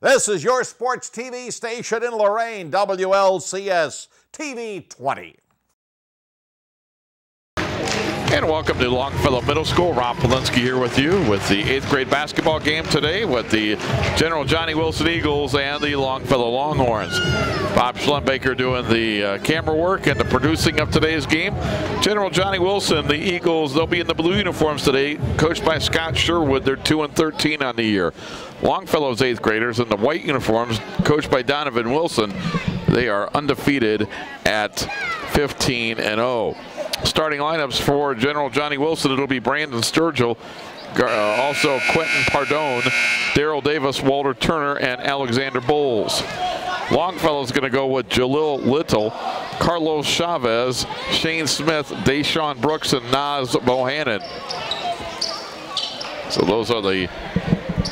This is your sports TV station in Lorain, WLCS TV 20. And welcome to Longfellow Middle School. Rob Polinsky here with you with the 8th grade basketball game today with the General Johnnie Wilson Eagles and the Longfellow Longhorns. Bob Schlembaker doing the camera work and the producing of today's game. General Johnnie Wilson, the Eagles, they'll be in the blue uniforms today, coached by Scott Sherwood. They're 2-13 on the year. Longfellow's 8th graders in the white uniforms, coached by Donovan Wilson. They are undefeated at 15-0. Starting lineups for General Johnnie Wilson, it'll be Brandon Sturgill, also Quentin Pardone, Daryl Davis, Walter Turner, and Alexander Bowles. Longfellow's going to go with Jalil Little, Carlos Chavez, Shane Smith, Deshaun Brooks, and Naz Bohannon. So those are the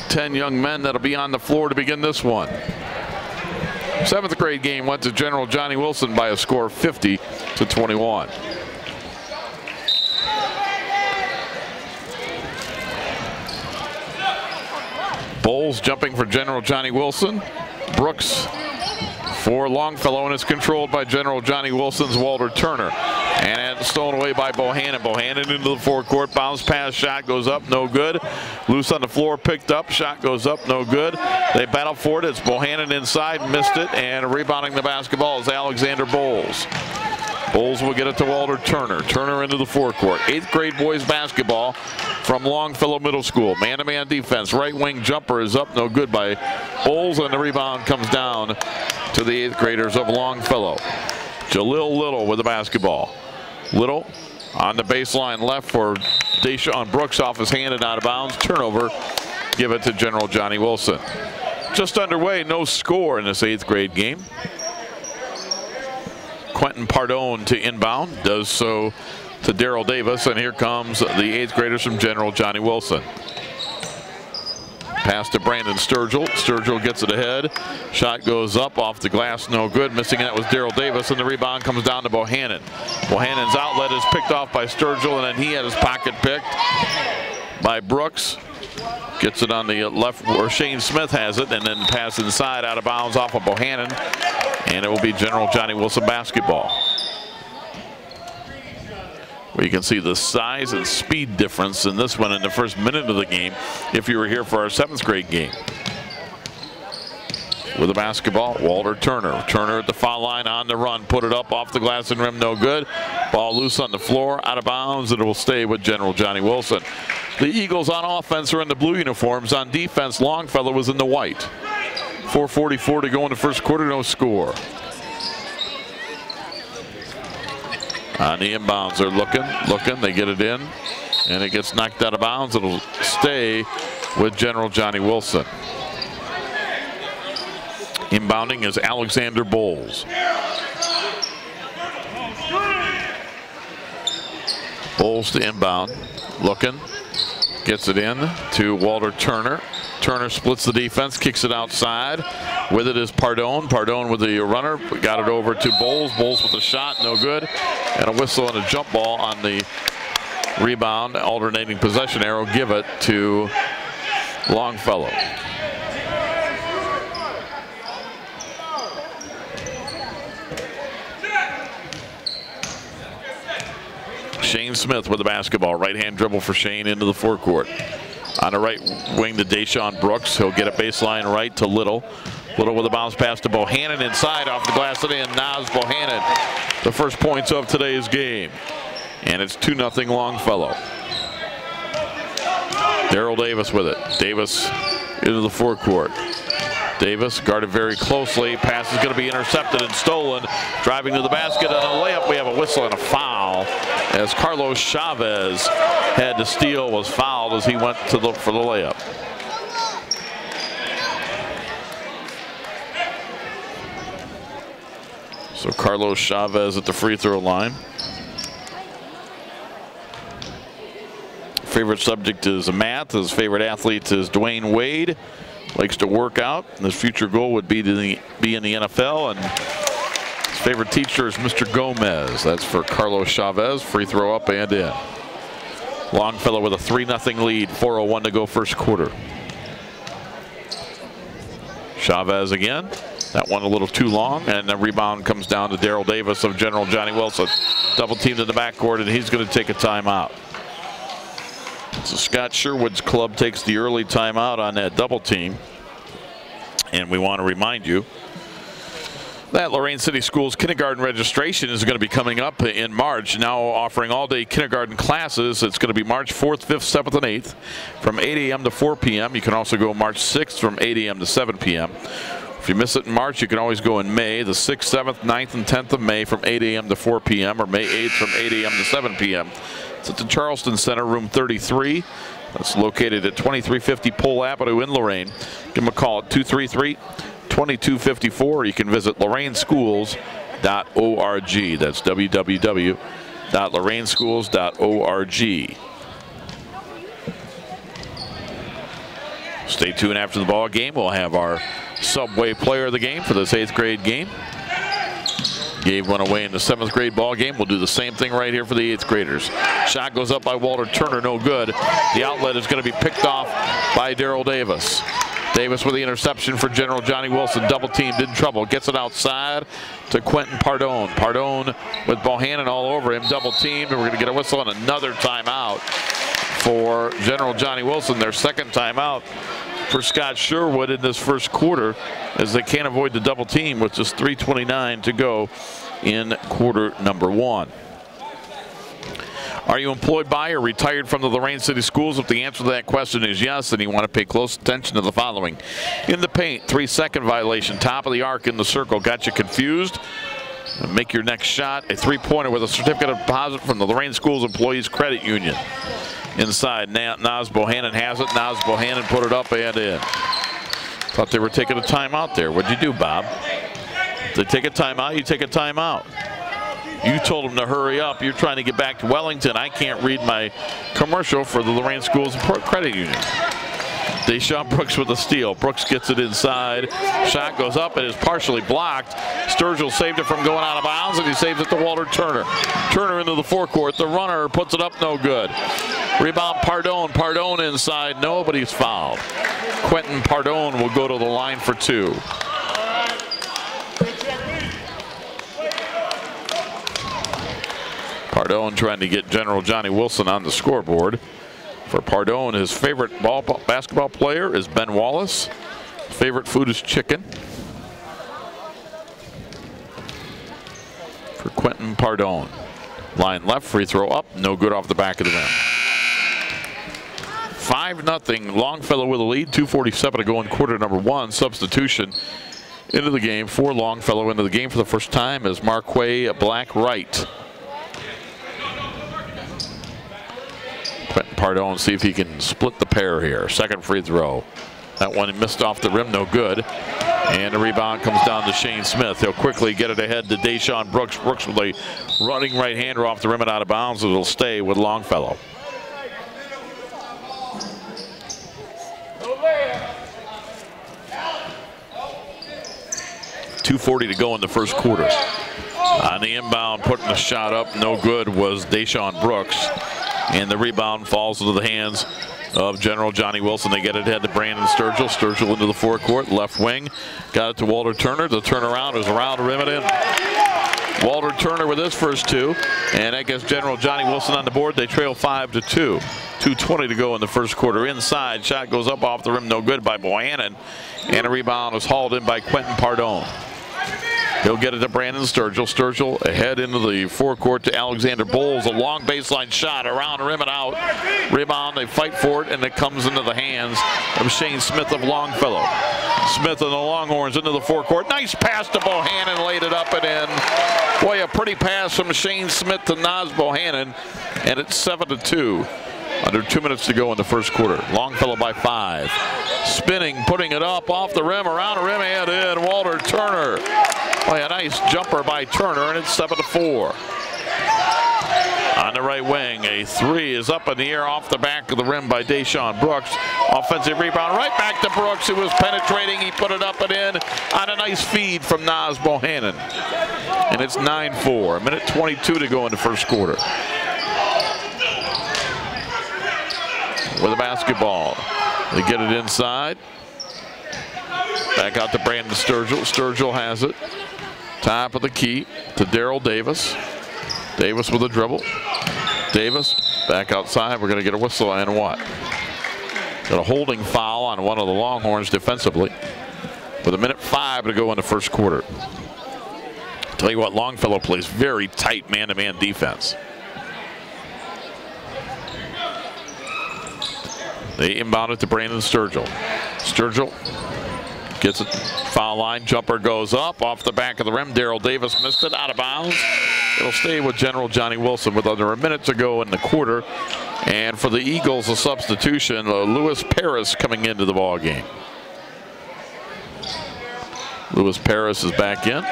10 young men that'll be on the floor to begin this one. 7th grade game went to General Johnnie Wilson by a score of 50-21. Bowles jumping for General Johnnie Wilson. Brooks for Longfellow, and it's controlled by General Johnnie Wilson's Walter Turner. And stolen away by Bohannon. Bohannon into the forecourt. Bounce pass, shot goes up, no good. Loose on the floor, picked up. Shot goes up, no good. They battle for it. It's Bohannon inside, missed it, and rebounding the basketball is Alexander Bowles. Bowles will get it to Walter Turner. Turner into the forecourt. 8th grade boys basketball from Longfellow Middle School. Man-to-man defense. Right wing jumper is up, no good by Bowles, and the rebound comes down to the 8th graders of Longfellow. Jalil Little with the basketball. Little on the baseline left for Deshaun Brooks, off his hand and out of bounds. Turnover. Give it to General Johnnie Wilson. Just underway, no score in this 8th grade game. Quentin Pardone to inbound, does so to Daryl Davis, and here comes the 8th graders from General Johnnie Wilson. Pass to Brandon Sturgill. Sturgill gets it ahead. Shot goes up off the glass, no good. Missing it was Daryl Davis, and the rebound comes down to Bohannon. Bohannon's outlet is picked off by Sturgill, and then he had his pocket picked by Brooks. Gets it on the left where Shane Smith has it, and then pass inside out of bounds off of Bohannon, and it will be General Johnnie Wilson basketball. Where you can see the size and speed difference in this one in the first minute of the game if you were here for our 7th grade game. With the basketball, Walter Turner. Turner at the foul line on the run, put it up off the glass and rim, no good. Ball loose on the floor, out of bounds, and it will stay with General Johnnie Wilson. The Eagles on offense are in the blue uniforms. On defense, Longfellow was in the white. 4:44 to go in the first quarter, no score. On the inbounds, they're looking, they get it in, and it gets knocked out of bounds. It'll stay with General Johnnie Wilson. Inbounding is Alexander Bowles. Bowles to inbound, looking, gets it in to Walter Turner. Turner splits the defense, kicks it outside. With it is Pardone. Pardone with the runner, got it over to Bowles. Bowles with a shot, no good. And a whistle and a jump ball on the rebound. Alternating possession arrow, give it to Longfellow. Shane Smith with the basketball. Right-hand dribble for Shane into the forecourt. On the right wing to Deshaun Brooks. He'll get a baseline right to Little. Little with a bounce pass to Bohannon inside off the glass and in. Naz Bohannon, the first points of today's game. And it's 2-0 Longfellow. Daryl Davis with it. Davis into the forecourt. Davis guarded very closely. Pass is going to be intercepted and stolen. Driving to the basket on a layup. We have a whistle and a foul as Carlos Chavez had to steal, was fouled as he went to look for the layup. So Carlos Chavez at the free throw line. Favorite subject is math. His favorite athlete is Dwayne Wade. Likes to work out. His future goal would be to be in the NFL. And his favorite teacher is Mr. Gomez. That's for Carlos Chavez. Free throw up and in. Longfellow with a 3-0 lead. 4:01 to go first quarter. Chavez again. That one a little too long, and the rebound comes down to Daryl Davis of General Johnny Wilson. Double teamed in the backcourt, and he's going to take a timeout. So Scott Sherwood's club takes the early timeout on that double team. And we want to remind you that Lorain City Schools kindergarten registration is going to be coming up in March, now offering all-day kindergarten classes. It's going to be March 4th, 5th, 7th, and 8th from 8 a.m. to 4 p.m. You can also go March 6th from 8 a.m. to 7 p.m. If you miss it in March, you can always go in May, the 6th, 7th, 9th, and 10th of May from 8 a.m. to 4 p.m. or May 8th from 8 a.m. to 7 p.m. It's at the Charleston Center, room 33. That's located at 2350 Pole Avenue in Lorain. Give them a call at 233-2254. You can visit loraineschools.org. That's www.loraineschools.org. Stay tuned after the ball game. We'll have our Subway player of the game for this 8th grade game. Gave one away in the 7th grade ball game. We'll do the same thing right here for the 8th graders. Shot goes up by Walter Turner, no good. The outlet is going to be picked off by Daryl Davis. Davis with the interception for General Johnny Wilson. Double teamed in trouble. Gets it outside to Quentin Pardone. Pardone with Bohannon all over him. Double teamed, and we're going to get a whistle and another timeout for General Johnny Wilson. Their second timeout for Scott Sherwood in this first quarter, as they can't avoid the double team with just 3:29 to go in quarter number 1. Are you employed by or retired from the Lorain City Schools? If the answer to that question is yes, then you want to pay close attention to the following. In the paint, 3-second violation, top of the arc in the circle. Got you confused? Make your next shot a 3-pointer with a certificate of deposit from the Lorain Schools Employees Credit Union. Inside, Naz Bohannon has it. Naz Bohannon put it up and in. Thought they were taking a timeout there. What'd you do, Bob? They take a timeout, you take a timeout. You told them to hurry up. You're trying to get back to Wellington. I can't read my commercial for the Lorain Schools Credit Union. Deshaun Brooks with a steal. Brooks gets it inside. Shot goes up. It is partially blocked. Sturgill saved it from going out of bounds, and he saves it to Walter Turner. Turner into the forecourt. The runner puts it up, no good. Rebound Pardone. Pardone inside. Nobody's fouled. Quentin Pardone will go to the line for 2. Pardone trying to get General Johnny Wilson on the scoreboard. For Pardone, his favorite basketball player is Ben Wallace. Favorite food is chicken. For Quentin Pardone. Line left, free throw up, no good off the back of the rim. 5-0, Longfellow with a lead, 2:47 to go in quarter number 1. Substitution into the game for Longfellow. Into the game for the first time is Marquay Black-Wright. Quentin Pardone, see if he can split the pair here. Second free throw. That one missed off the rim, no good. And the rebound comes down to Shane Smith. He'll quickly get it ahead to Deshaun Brooks. Brooks with a running right-hander off the rim and out of bounds. It'll stay with Longfellow. .240 to go in the first quarter. On the inbound, putting the shot up, no good, was Deshaun Brooks. And the rebound falls into the hands of General Johnny Wilson. They get it ahead to Brandon Sturgill. Sturgill into the forecourt, left wing. Got it to Walter Turner. The turnaround is around the rim and in. Walter Turner with his first 2. And that gets General Johnny Wilson on the board. They trail 5-2. 2:20 to go in the first quarter. Inside, shot goes up off the rim, no good by Bohannon. And a rebound is hauled in by Quentin Pardone. He'll get it to Brandon Sturgill. Sturgill ahead into the forecourt to Alexander Bowles. A long baseline shot around the rim and out. Rebound, they fight for it, and it comes into the hands of Shane Smith of Longfellow. Smith and the Longhorns into the forecourt. Nice pass to Bohannon, laid it up and in. Boy, a pretty pass from Shane Smith to Naz Bohannon, and it's 7-2. Under 2 minutes to go in the first quarter. Longfellow by 5. Spinning, putting it up off the rim, around the rim, and in. Walter Turner. Boy, a nice jumper by Turner, and it's 7-4. On the right wing, a 3 is up in the air off the back of the rim by Deshaun Brooks. Offensive rebound right back to Brooks, who was penetrating. He put it up and in on a nice feed from Naz Bohannon. And it's 9-4. 1:22 to go in the first quarter. With the basketball. They get it inside. Back out to Brandon Sturgill. Sturgill has it. Top of the key to Daryl Davis. Davis with a dribble. Davis back outside. We're going to get a whistle and what? Got a holding foul on one of the Longhorns defensively. With 1:05 to go in the first quarter. Tell you what, Longfellow plays very tight man-to-man defense. They inbound it to Brandon Sturgill. Sturgill gets it, foul line, jumper goes up, off the back of the rim. Daryl Davis missed it, out of bounds. It'll stay with General Johnnie Wilson with under a minute to go in the quarter. And for the Eagles, a substitution, Lewis Paris coming into the ball game. Lewis Paris is back in.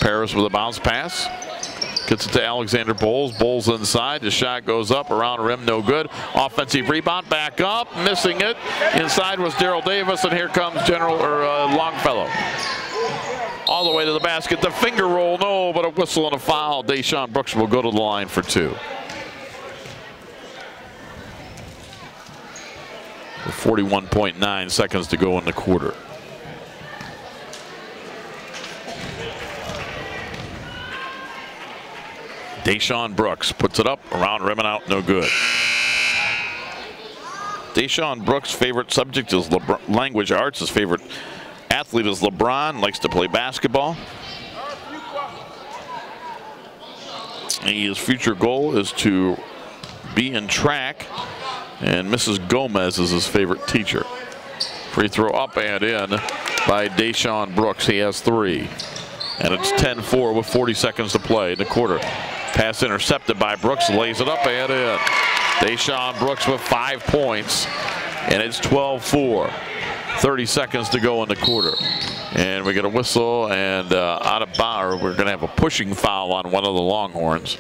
Paris with a bounce pass. Gets it to Alexander Bowles. Bowles inside. The shot goes up around rim, no good. Offensive rebound, back up, missing it. Inside was Daryl Davis, and here comes Longfellow. All the way to the basket. The finger roll, no, but a whistle and a foul. Deshaun Brooks will go to the line for 2. With 41.9 seconds to go in the quarter. Deshaun Brooks puts it up around rim and out, no good. Deshaun Brooks' favorite subject is language arts. His favorite athlete is LeBron. Likes to play basketball. His future goal is to be in track, and Mrs. Gomez is his favorite teacher. Free throw up and in by Deshaun Brooks. He has 3. And it's 10-4 with 40 seconds to play in the quarter. Pass intercepted by Brooks, lays it up and in. Deshaun Brooks with 5 points, and it's 12-4. 30 seconds to go in the quarter. And we get a whistle and out of bounds. We're going to have a pushing foul on one of the Longhorns.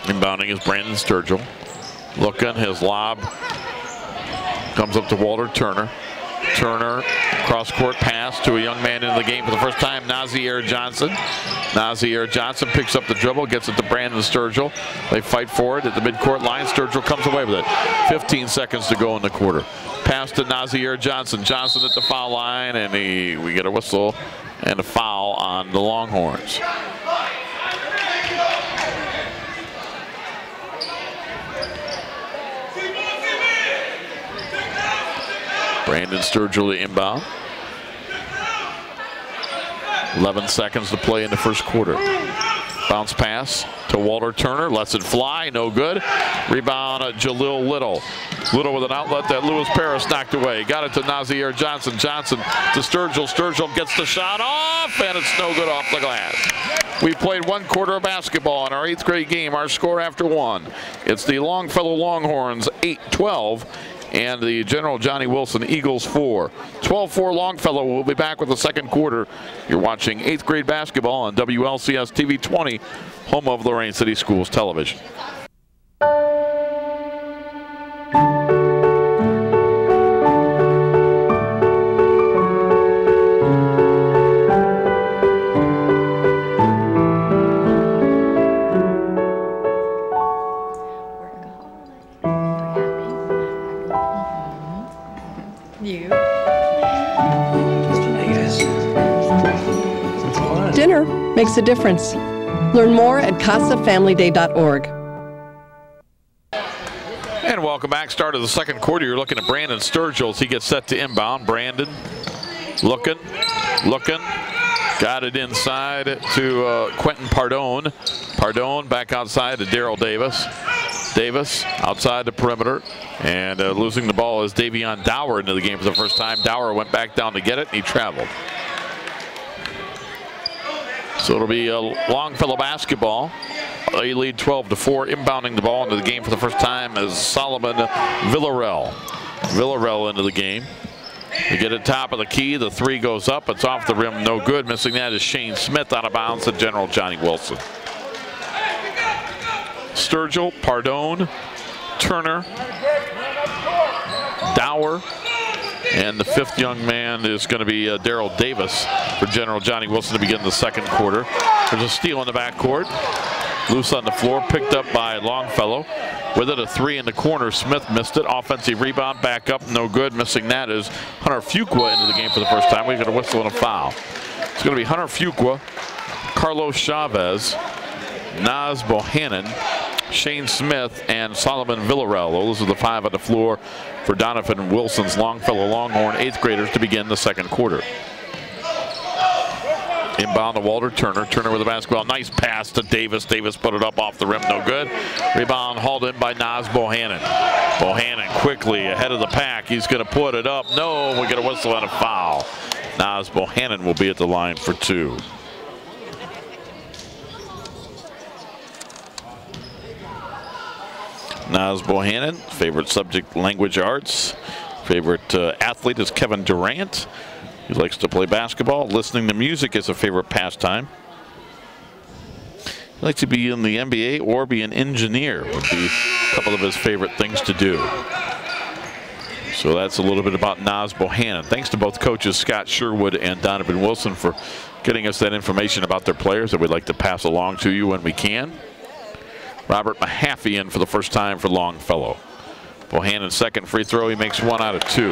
Inbounding is Brandon Sturgill. Looking, his lob comes up to Walter Turner. Turner, cross-court pass to a young man in the game for the first time, Nazir Johnson. Nazir Johnson picks up the dribble, gets it to Brandon Sturgill. They fight for it at the midcourt line. Sturgill comes away with it. 15 seconds to go in the quarter. Pass to Nazir Johnson. Johnson at the foul line, and we get a whistle and a foul on the Longhorns. Brandon Sturgill the inbound. 11 seconds to play in the first quarter. Bounce pass to Walter Turner. Lets it fly. No good. Rebound Jalil Little. Little with an outlet that Lewis Paris knocked away. Got it to Nazir Johnson. Johnson to Sturgill. Sturgill gets the shot off, and it's no good off the glass. We played 1 quarter of basketball in our 8th grade game. Our score after 1. It's the Longfellow Longhorns 8-12. And the General Johnnie Wilson Eagles 4. 12-4 Longfellow. We'll be back with the second quarter. You're watching 8th grade basketball on WLCS TV 20, home of Lorain City Schools Television. Dinner makes a difference. Learn more at CasaFamilyDay.org. And welcome back. Start of the second quarter. You're looking at Brandon Sturgill as he gets set to inbound. Brandon looking. Got it inside to Quentin Pardone. Pardone back outside to Daryl Davis. Davis outside the perimeter, and losing the ball is Davion Dower into the game for the first time. Dower went back down to get it, and he traveled. So it'll be Longfellow basketball. They lead 12-4. Inbounding the ball into the game for the first time is Solomon Villarreal. Villarreal into the game. They get it top of the key. The 3 goes up. It's off the rim. No good. Missing that is Shane Smith out of bounds to General Johnnie Wilson. Sturgill, Pardone, Turner, Dower, And the 5th young man is going to be Daryl Davis for General Johnny Wilson to begin the second quarter. There's a steal in the backcourt. Loose on the floor, picked up by Longfellow. With it, a 3 in the corner. Smith missed it. Offensive rebound, back up, no good. Missing that is Hunter Fuqua into the game for the first time. We've got a whistle and a foul. It's going to be Hunter Fuqua, Carlos Chavez, Naz Bohannon, Shane Smith, and Solomon Villarreal. Those are the 5 on the floor for Donovan Wilson's Longfellow Longhorn 8th graders to begin the second quarter. Inbound to Walter Turner. Turner with the basketball. Nice pass to Davis. Davis put it up off the rim. No good. Rebound hauled in by Naz Bohannon. Bohannon quickly ahead of the pack. He's going to put it up. No, we get a whistle and a foul. Naz Bohannon will be at the line for 2. Naz Bohannon, favorite subject language arts. Favorite athlete is Kevin Durant. He likes to play basketball. Listening to music is a favorite pastime. He likes to be in the NBA or be an engineer would be a couple of his favorite things to do. So that's a little bit about Naz Bohannon. Thanks to both coaches Scott Sherwood and Donovan Wilson for getting us that information about their players that we'd like to pass along to you when we can. Robert Mahaffey in for the first time for Longfellow. Bohannon's second free throw, he makes 1 out of 2.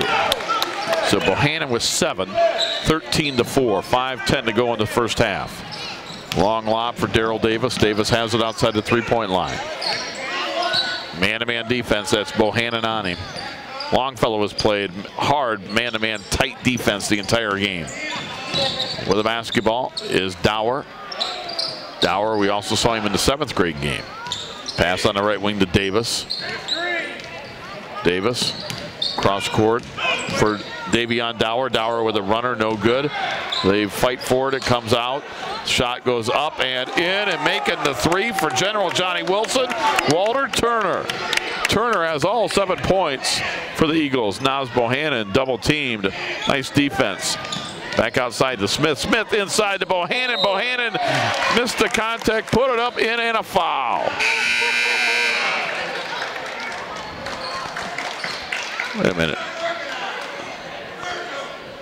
So Bohannon with 7, 13-4, 5:10 to go in the first half. Long lob for Daryl Davis. Davis has it outside the 3-point line. Man-to-man defense, that's Bohannon on him. Longfellow has played hard man-to-man tight defense the entire game. With the basketball is Dower. Dower, we also saw him in the 7th grade game. Pass on the right wing to Davis. Davis, cross court for Davion Dower. Dower with a runner, no good. They fight for it, it comes out. Shot goes up and in, and making the 3 for General Johnny Wilson, Walter Turner. Turner has all 7 points for the Eagles. Naz Bohannon double teamed. Nice defense. Back outside to Smith. Smith inside to Bohannon. Bohannon missed the contact, put it up in, and a foul. Wait a minute.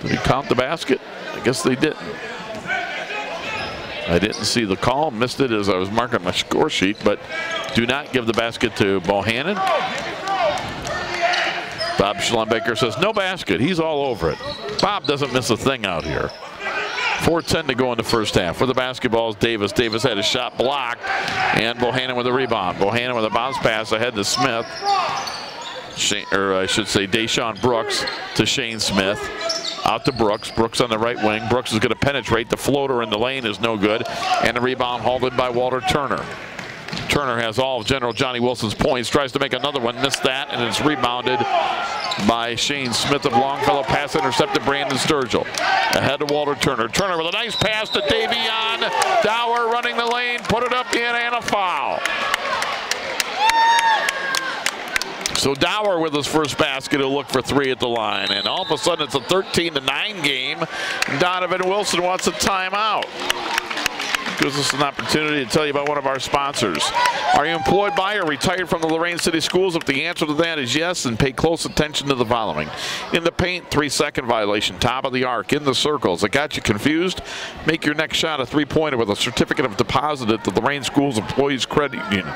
Did he count the basket? I guess they didn't. I didn't see the call. Missed it as I was marking my score sheet, but do not give the basket to Bohannon. Bob Schlumbaker says no basket. He's all over it. Bob doesn't miss a thing out here. 4:10 to go in the first half. For the basketball is Davis. Davis had a shot blocked, and Bohannon with a rebound. Bohannon with a bounce pass ahead to Smith. Or I should say Deshaun Brooks to Shane Smith. Out to Brooks. Brooks on the right wing. Brooks is going to penetrate. The floater in the lane is no good. And the rebound hauled in by Walter Turner. Turner has all of General Johnny Wilson's points. Tries to make another one. Missed that. And it's rebounded by Shane Smith of Longfellow. Pass intercepted Brandon Sturgill. Ahead to Walter Turner. Turner with a nice pass to Davion Dower running the lane. Put it up in and a foul. So Dower with his first basket, he'll look for 3 at the line. And all of a sudden it's a 13-9 game. Donovan Wilson wants a timeout. Gives us an opportunity to tell you about one of our sponsors. Are you employed by or retired from the Lorain City Schools? If the answer to that is yes, then pay close attention to the following. In the paint, 3-second violation. Top of the arc, in the circles. It got you confused? Make your next shot a 3-pointer with a certificate of deposit at the Lorain Schools Employees Credit Union.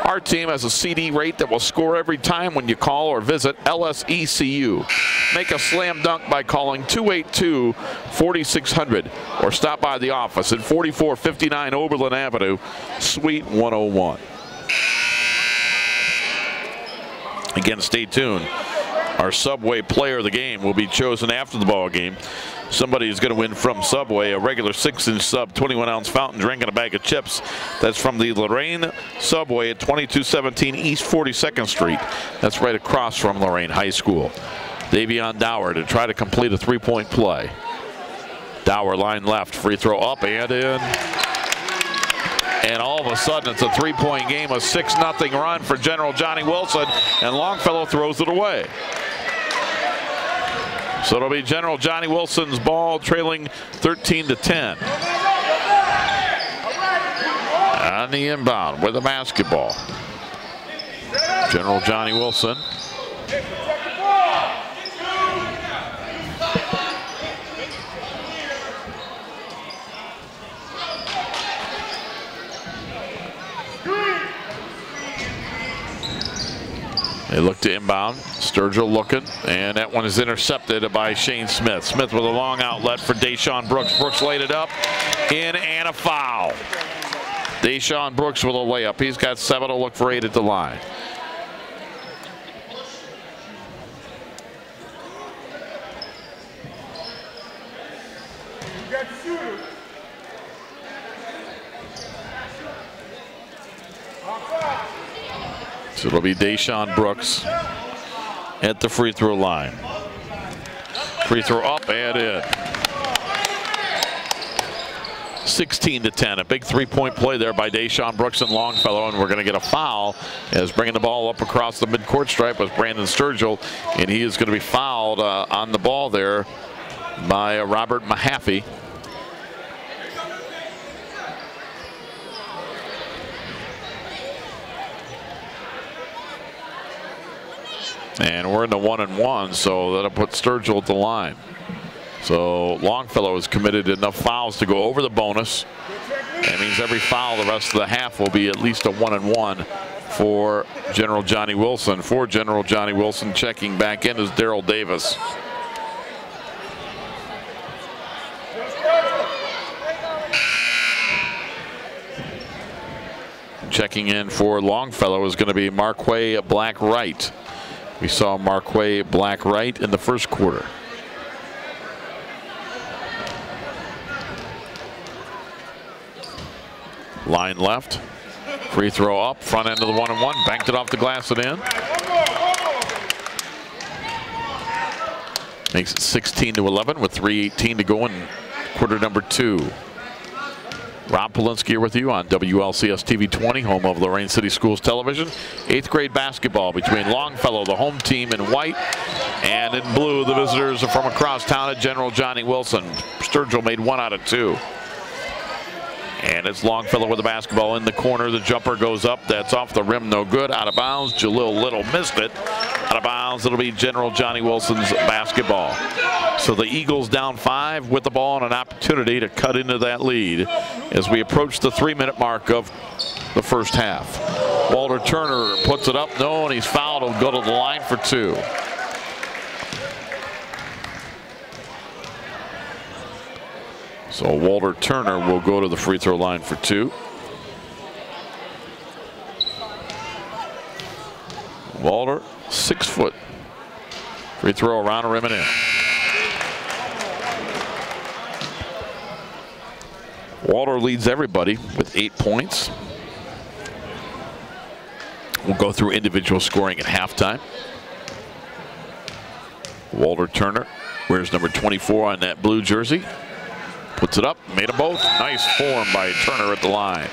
Our team has a CD rate that will score every time when you call or visit LSECU. Make a slam dunk by calling 282-4600 or stop by the office at 4459 Oberlin Avenue, Suite 101. Again, stay tuned. Our Subway player of the game will be chosen after the ball game. Somebody is going to win from Subway a regular 6-inch sub, 21-ounce fountain drink, and a bag of chips. That's from the Lorain Subway at 2217 East 42nd Street. That's right across from Lorain High School. Davion Dower to try to complete a 3-point play. Dower line left, free throw up and in. And all of a sudden it's a 3-point game, a 6-0 run for General Johnny Wilson, and Longfellow throws it away. So it'll be General Johnny Wilson's ball, trailing 13-10. On the inbound with the basketball. General Johnny Wilson. They look to inbound. Sturgill looking, and that one is intercepted by Shane Smith. Smith with a long outlet for Deshaun Brooks. Brooks laid it up, in and a foul. Deshaun Brooks with a layup. He's got 7 to look for 8 at the line. So it'll be Deshaun Brooks at the free throw line. Free throw up and in. 16-10. A big three-point play there by Deshaun Brooks and Longfellow, and we're going to get a foul as bringing the ball up across the midcourt stripe was Brandon Sturgill, and he is going to be fouled on the ball there by Robert Mahaffey. And we're in the 1-and-1, so that'll put Sturgill at the line. So Longfellow has committed enough fouls to go over the bonus. That means every foul the rest of the half will be at least a 1-and-1 for General Johnnie Wilson. For General Johnnie Wilson, checking back in is Daryl Davis. Checking in for Longfellow is going to be Marquay Black-Wright. We saw Marquay Black-Wright in the first quarter. Line left. Free throw up. Front end of the 1-and-1. Banked it off the glass and in. Makes it 16-11 with 3:18 to go in quarter number 2. Rob Polinsky here with you on WLCS TV 20, home of Lorain City Schools Television. 8th grade basketball between Longfellow, the home team, in white, and in blue, the visitors are from across town at General Johnnie Wilson. Sturgill made 1 out of 2. And it's Longfellow with the basketball in the corner. The jumper goes up. That's off the rim, no good. Out of bounds. Jalil Little missed it. Out of bounds. It'll be General Johnnie Wilson's basketball. So the Eagles down 5 with the ball and an opportunity to cut into that lead as we approach the 3-minute mark of the first half. Walter Turner puts it up. No, and he's fouled. He'll go to the line for 2. So Walter Turner will go to the free throw line for 2. Walter, 6 foot. Free throw around the rim and in. Walter leads everybody with 8 points. We'll go through individual scoring at halftime. Walter Turner wears number 24 on that blue jersey. Puts it up, made them both. Nice form by Turner at the line.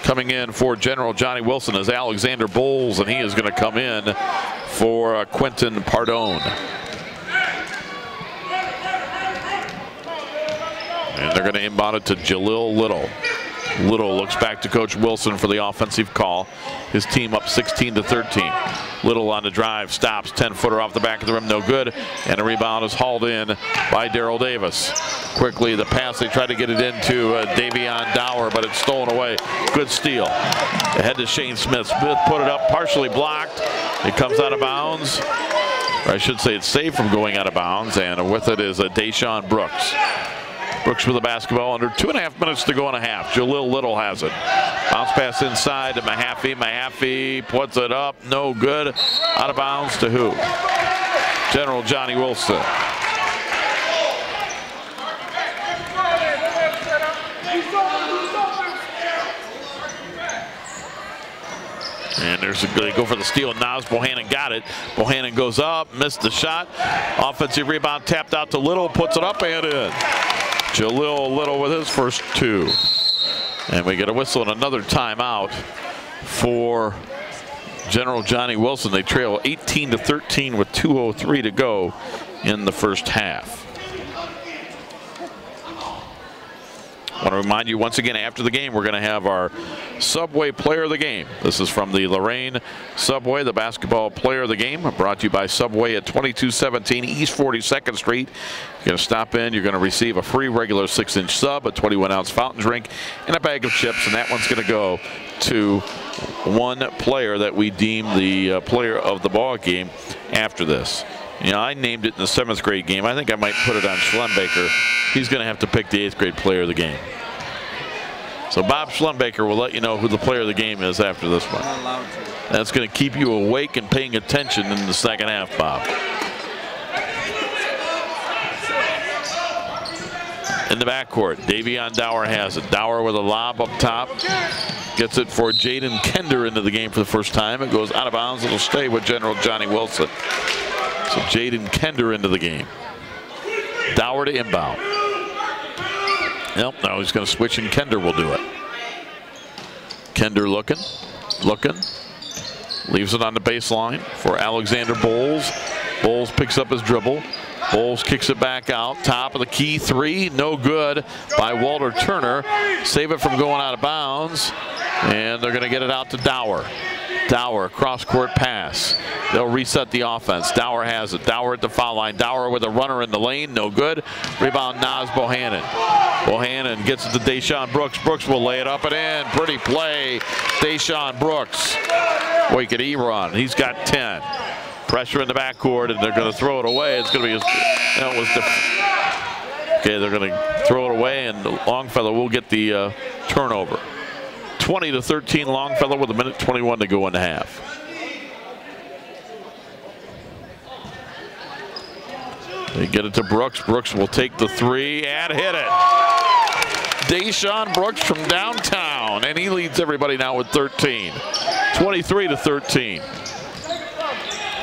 Coming in for General Johnnie Wilson is Alexander Bowles, and he is going to come in for Quentin Pardone. And they're going to inbound it to Jalil Little. Little looks back to Coach Wilson for the offensive call. His team up 16-13. Little on the drive, stops, 10-footer off the back of the rim, no good. And a rebound is hauled in by Daryl Davis. Quickly, the pass, they tried to get it into Davion Dower, but it's stolen away. Good steal. Ahead to Shane Smith. Smith put it up, partially blocked. It comes out of bounds. Or I should say it's saved from going out of bounds, and with it is Deshaun Brooks. Brooks with the basketball, under 2.5 minutes to go in a half. Jalil Little has it. Bounce pass inside to Mahaffey. Mahaffey puts it up, no good. Out of bounds to who? General Johnnie Wilson. And they go for the steal. Nas Bohannon got it. Bohannon goes up, missed the shot. Offensive rebound tapped out to Little, puts it up and in. Jalil Little with his first 2. And we get a whistle and another timeout for General Johnnie Wilson. They trail 18-13 with 2:03 to go in the first half. I want to remind you once again, after the game, we're going to have our Subway Player of the Game. This is from the Lorain Subway, the basketball player of the game, brought to you by Subway at 2217 East 42nd Street. You're going to stop in. You're going to receive a free regular 6-inch sub, a 21-ounce fountain drink, and a bag of chips. And that one's going to go to one player that we deem the player of the ball game after this. You know, I named it in the 7th grade game. I think I might put it on Schlembaker. He's going to have to pick the 8th grade player of the game. So Bob Schlembaker will let you know who the player of the game is after this one. Not allowed to. That's going to keep you awake and paying attention in the second half, Bob. In the backcourt, Davion Dower has it. Dower with a lob up top. Gets it for Jaden Kender into the game for the first time. It goes out of bounds. It'll stay with General Johnnie Wilson. So Jaden Kender into the game. Dower to inbound. Nope, now he's going to switch and Kender will do it. Kender looking. Leaves it on the baseline for Alexander Bowles. Bowles picks up his dribble. Bowles kicks it back out. Top of the key three. No good by Walter Turner. Save it from going out of bounds. And they're going to get it out to Dower. Dower, cross-court pass. They'll reset the offense. Dower has it. Dower at the foul line. Dower with a runner in the lane. No good. Rebound, Naz Bohannon. Bohannon gets it to Deshaun Brooks. Brooks will lay it up and in. Pretty play. Deshaun Brooks. Wake at Ebron. He's got 10. Pressure in the backcourt, and they're going to throw it away. It's going to be, okay, they're going to throw it away, and Longfellow will get the turnover. 20-13 Longfellow with 1:21 to go in the half. They get it to Brooks. Brooks will take the three and hit it. Deshaun Brooks from downtown, and he leads everybody now with 13. 23-13.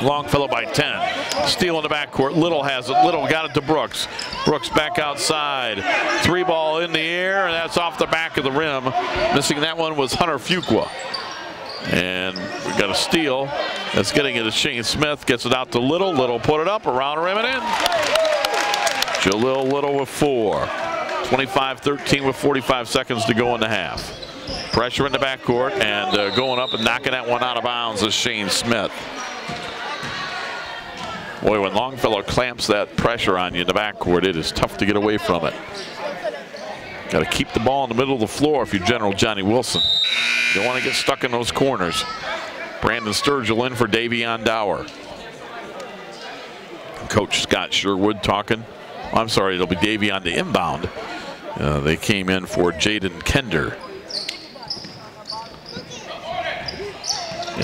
Longfellow by 10. Steal in the backcourt. Little has it. Little got it to Brooks. Brooks back outside. Three ball in the air, and that's off the back of the rim. Missing that one was Hunter Fuqua. And we got a steal. That's getting it to Shane Smith. Gets it out to Little. Little put it up around the rim and in. Jalil Little with 4. 25-13 with 45 seconds to go in the half. Pressure in the backcourt, and going up and knocking that one out of bounds is Shane Smith. Boy, when Longfellow clamps that pressure on you in the backcourt, it is tough to get away from it. Got to keep the ball in the middle of the floor if you're General Johnnie Wilson. You don't want to get stuck in those corners. Brandon Sturgill in for Davion Dower. Coach Scott Sherwood talking. Oh, I'm sorry, it'll be Davion to inbound. They came in for Jaden Kender.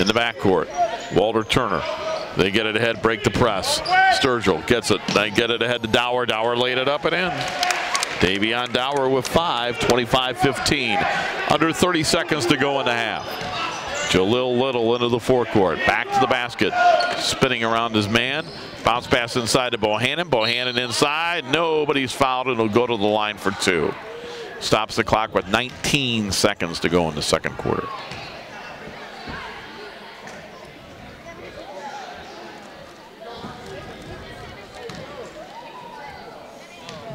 In the backcourt, Walter Turner. They get it ahead, break the press. Sturgill gets it. They get it ahead to Dower. Dower laid it up and in. Davion Dower with 5, 25-15. Under 30 seconds to go in the half. Jalil Little into the forecourt. Back to the basket. Spinning around his man. Bounce pass inside to Bohannon. Bohannon inside. Nobody's fouled, and he'll go to the line for 2. Stops the clock with 19 seconds to go in the second quarter.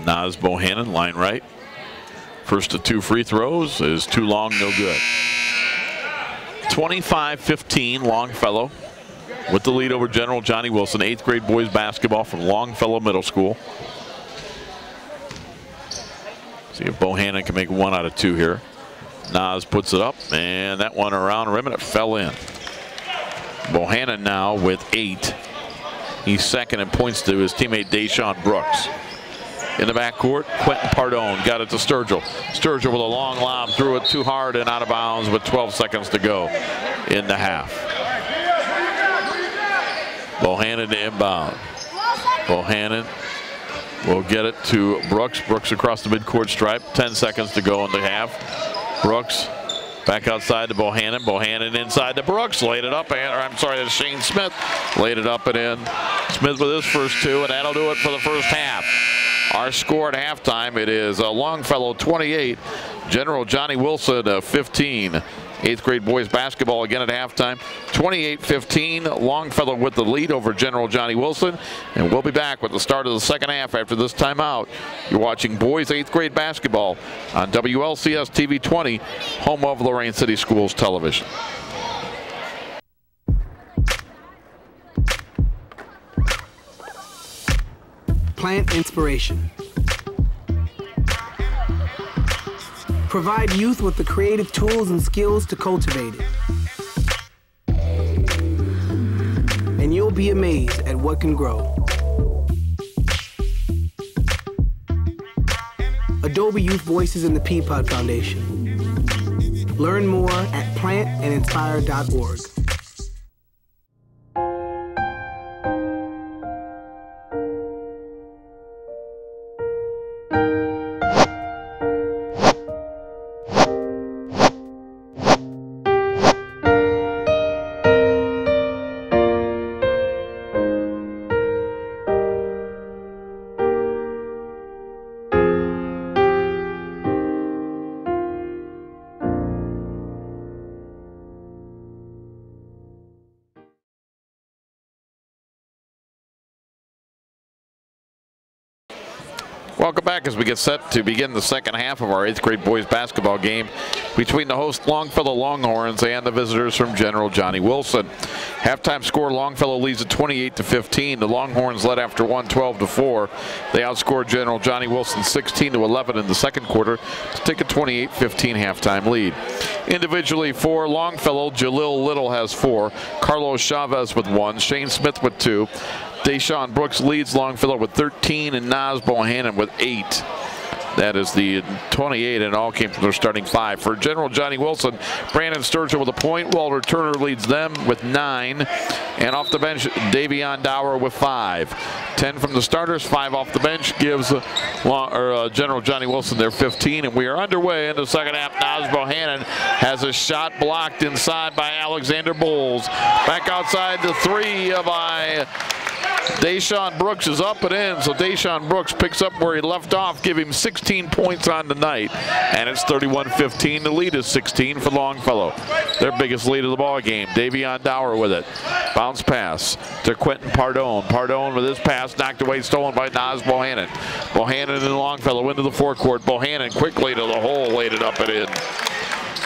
Naz Bohannon, line right. First of 2 free throws is too long, no good. 25-15, Longfellow with the lead over General Johnnie Wilson. 8th grade boys basketball from Longfellow Middle School. See if Bohannon can make 1 out of 2 here. Naz puts it up, and that one around the rim, and it fell in. Bohannon now with 8. He's second in points to his teammate Deshaun Brooks. In the backcourt, Quentin Pardone got it to Sturgill. Sturgill with a long lob, threw it too hard and out of bounds with 12 seconds to go in the half. Bohannon to inbound. Bohannon will get it to Brooks. Brooks across the midcourt stripe. 10 seconds to go in the half. Brooks back outside to Bohannon. Bohannon inside to Brooks. Laid it up, to Shane Smith. Laid it up and in. Smith with his first 2, and that'll do it for the first half. Our score at halftime, it is Longfellow 28, General Johnnie Wilson 15. 8th grade boys basketball again at halftime. 28-15, Longfellow with the lead over General Johnnie Wilson. And we'll be back with the start of the second half after this timeout. You're watching boys 8th grade basketball on WLCS TV 20, home of Lorain City Schools Television. Plant inspiration. Provide youth with the creative tools and skills to cultivate it. And you'll be amazed at what can grow. Adobe Youth Voices and the Peapod Foundation. Learn more at plantandinspire.org. Welcome back as we get set to begin the second half of our 8th grade boys basketball game between the host Longfellow Longhorns and the visitors from General Johnnie Wilson. Halftime score, Longfellow leads at 28-15. The Longhorns led after one, 12-4. They outscored General Johnnie Wilson 16-11 in the second quarter to take a 28-15 halftime lead. Individually for Longfellow, Jalil Little has 4, Carlos Chavez with 1, Shane Smith with 2. Deshaun Brooks leads Longfellow with 13 and Nas Bohannon with 8. That is the 28, and all came from their starting 5. For General Johnnie Wilson, Brandon Sturgill with a point. Walter Turner leads them with 9. And off the bench, Davion Dower with 5. 10 from the starters, 5 off the bench gives General Johnnie Wilson their 15. And we are underway in the second half. Nas Bohannon has a shot blocked inside by Alexander Bowles. Back outside the 3 by Deshaun Brooks is up and in, so Deshaun Brooks picks up where he left off, give him 16 points on the night, and it's 31-15. The lead is 16 for Longfellow. Their biggest lead of the ball game. Davion Dower with it. Bounce pass to Quentin Pardone. Pardone with his pass knocked away, stolen by Nas Bohannon. Bohannon and Longfellow into the forecourt. Bohannon quickly to the hole, laid it up and in.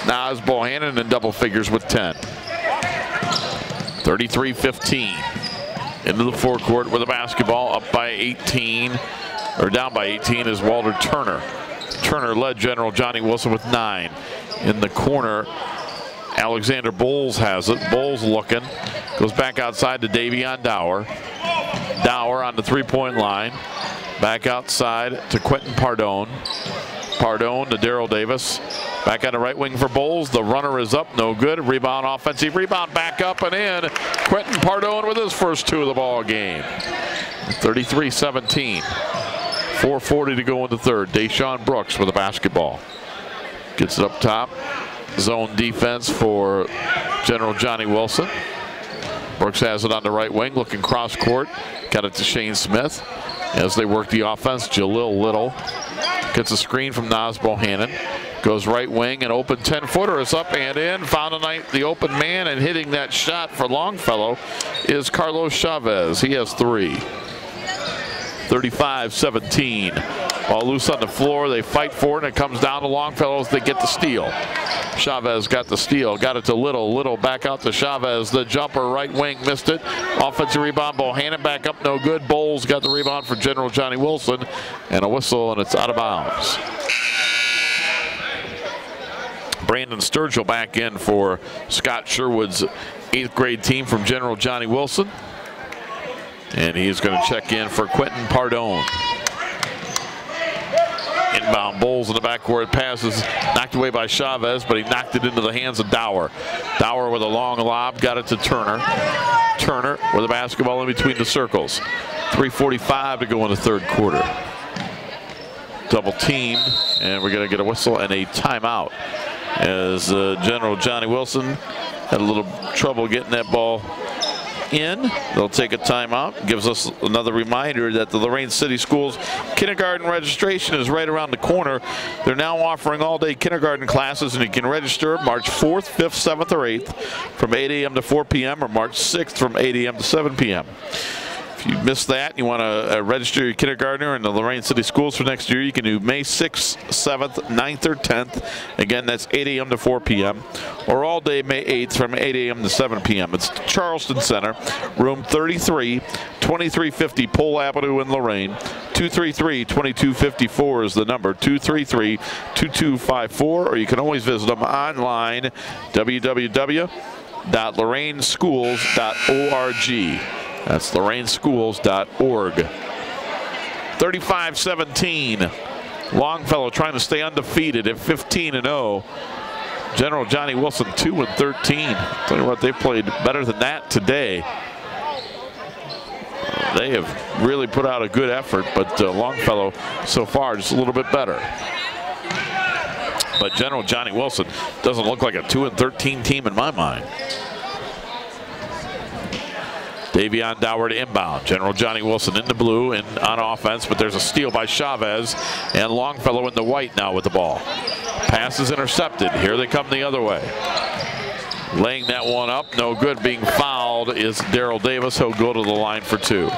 Nas Bohannon in double figures with 10. 33-15. Into the forecourt with a basketball, up by 18, or down by 18 is Walter Turner. Turner led General Johnnie Wilson with 9. In the corner, Alexander Bowles has it. Bowles looking, goes back outside to Davion Dower. Dower on the three-point line. Back outside to Quentin Pardone. Pardone to Darrell Davis. Back on the right wing for Bowles. The runner is up, no good. Rebound, offensive rebound, back up and in. Quentin Pardone with his first 2 of the ball game. 33-17. 4:40 to go in the third. Deshaun Brooks with the basketball. Gets it up top. Zone defense for General Johnnie Wilson. Brooks has it on the right wing, looking cross court. Got it to Shane Smith. As they work the offense, Jalil Little gets a screen from Nas Bohannon. Goes right wing, an open 10-footer is up and in. Found the open man, and hitting that shot for Longfellow is Carlos Chavez. He has 3. 35-17. Ball loose on the floor. They fight for it, and it comes down to Longfellow as they get the steal. Chavez got the steal. Got it to Little. Little back out to Chavez. The jumper, right wing, missed it. Offensive rebound. Bohannon back up, no good. Bowles got the rebound for General Johnnie Wilson. And a whistle, and it's out of bounds. Brandon Sturgill back in for Scott Sherwood's 8th grade team from General Johnnie Wilson. And he's going to check in for Quentin Pardone. Inbound Bowles in the backcourt. Passes knocked away by Chavez, but he knocked it into the hands of Dower. Dower with a long lob, got it to Turner. Turner with a basketball in between the circles. 3:45 to go in the third quarter. Double teamed, and we're going to get a whistle and a timeout. As General Johnnie Wilson had a little trouble getting that ball in. They'll take a timeout. Gives us another reminder that the Lorain City Schools kindergarten registration is right around the corner. They're now offering all-day kindergarten classes, and you can register March 4th, 5th, 7th, or 8th from 8 a.m. to 4 p.m. or March 6th from 8 a.m. to 7 p.m. If you missed that and you want to register your kindergartner in the Lorain City Schools for next year, you can do May 6th, 7th, 9th, or 10th. Again, that's 8 a.m. to 4 p.m. or all day May 8th from 8 a.m. to 7 p.m. It's Charleston Center, room 33, 2350 Pole Avenue in Lorain. 233-2254 is the number, 233-2254, or you can always visit them online, www.lorainschools.org. That's lorainschools.org. 35-17. Longfellow trying to stay undefeated at 15-0. General Johnnie Wilson 2-13. Tell you what, they played better than that today. They have really put out a good effort, but Longfellow so far just a little bit better. But General Johnnie Wilson doesn't look like a 2-13 team in my mind. Davion Doward inbound. General Johnnie Wilson in the blue and on offense, but there's a steal by Chavez, and Longfellow in the white now with the ball. Pass is intercepted. Here they come the other way. Laying that one up, no good. Being fouled is Daryl Davis. He'll go to the line for two.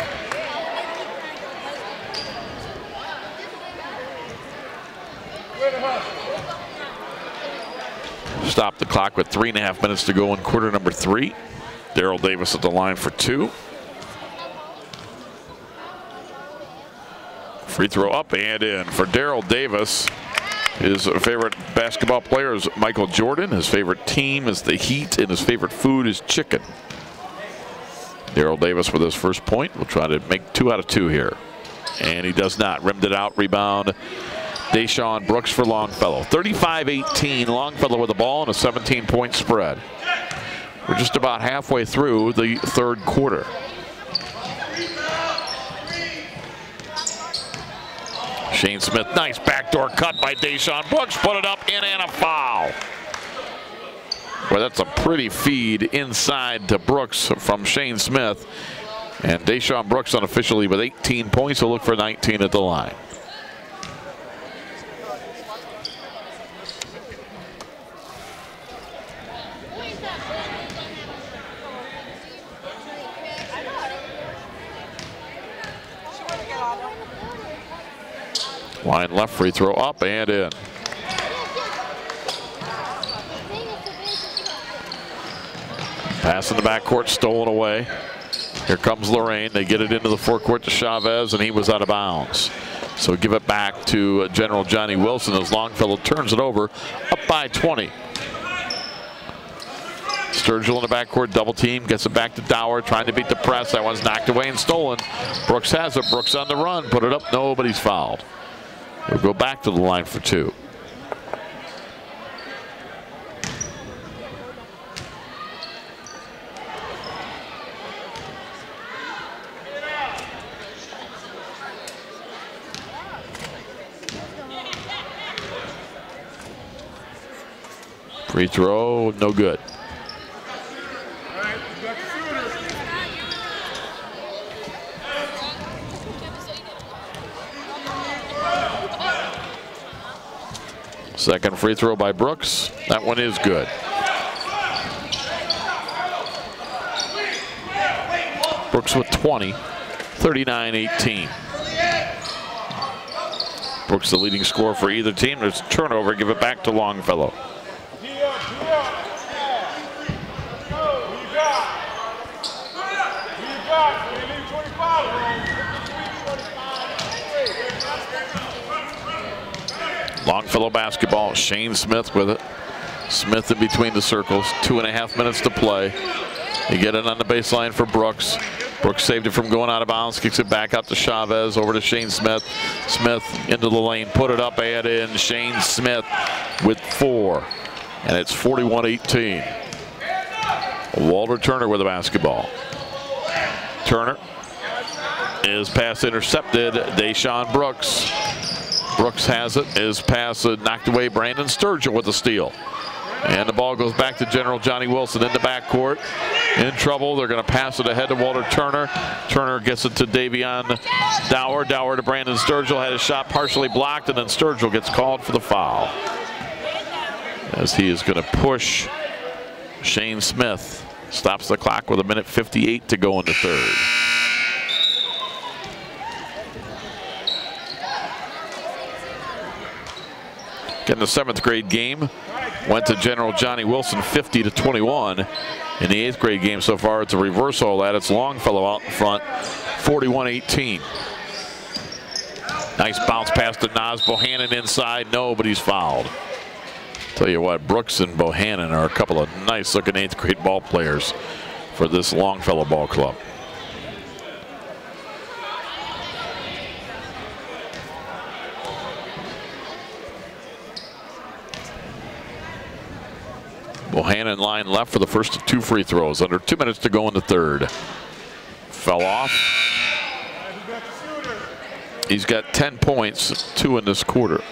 Stop the clock with 3.5 minutes to go in quarter number 3. Daryl Davis at the line for two. Free throw up and in for Daryl Davis. His favorite basketball player is Michael Jordan. His favorite team is the Heat, and his favorite food is chicken. Daryl Davis with his first point. We'll try to make 2 out of 2 here. And he does not. Rimmed it out. Rebound. Deshaun Brooks for Longfellow. 35-18. Longfellow with the ball and a 17-point spread. We're just about halfway through the third quarter. Shane Smith, nice backdoor cut by Deshaun Brooks. Put it up in and a foul. Well, that's a pretty feed inside to Brooks from Shane Smith. And Deshaun Brooks unofficially with 18 points. He'll look for 19 at the line. Line left, free throw up and in. Pass in the backcourt, stolen away. Here comes Lorain. They get it into the forecourt to Chavez, and he was out of bounds. So give it back to General Johnnie Wilson as Longfellow turns it over, up by 20. Sturgill in the backcourt, double team, gets it back to Dower, trying to beat the press. That one's knocked away and stolen. Brooks has it. Brooks on the run, put it up. Nobody's fouled. We'll go back to the line for two. Free throw, no good. Second free throw by Brooks. That one is good. Brooks with 20, 39-18. Brooks the leading scorer for either team. There's a turnover. Give it back to Longfellow. Longfellow basketball. Shane Smith with it. Smith in between the circles. 2.5 minutes to play. They get it on the baseline for Brooks. Brooks saved it from going out of bounds. Kicks it back out to Chavez. Over to Shane Smith. Smith into the lane. Put it up and in. Shane Smith with 4. And it's 41-18. Walter Turner with the basketball. Turner. His pass intercepted. Deshaun Brooks. Brooks has it. His pass knocked away. Brandon Sturgill with the steal. And the ball goes back to General Johnnie Wilson in the backcourt. in trouble. They're going to pass it ahead to Walter Turner. Turner gets it to Davion Dower. Dower to Brandon Sturgill. Had his shot partially blocked, and then Sturgill gets called for the foul, as he is going to push Shane Smith. Stops the clock with 1:58 to go in the third. Again, the 7th grade game went to General Johnnie Wilson 50-21. In the 8th grade game so far, it's a reversal of that. It's Longfellow out in front, 41-18. Nice bounce pass to Naz Bohannon inside. No, but he's fouled. Tell you what, Brooks and Bohannon are a couple of nice-looking 8th grade ball players for this Longfellow ball club. Bohannon line left for the first 2 free throws. Under 2 minutes to go in the third. Fell off. He's got 10 points, 2 in this quarter.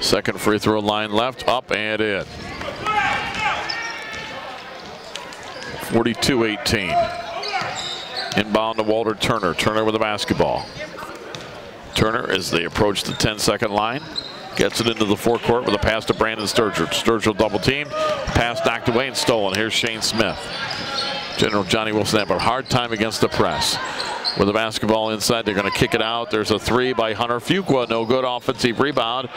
Second free throw line left, up and in. 42-18. Inbound to Walter Turner. Turner with the basketball. Turner, as they approach the 10-second line, gets it into the forecourt with a pass to Brandon Sturgill. Sturgill double teamed. Pass knocked away and stolen. Here's Shane Smith. General Johnnie Wilson have a hard time against the press. With the basketball inside, they're going to kick it out. There's a 3 by Hunter Fuqua. No good. Offensive rebound.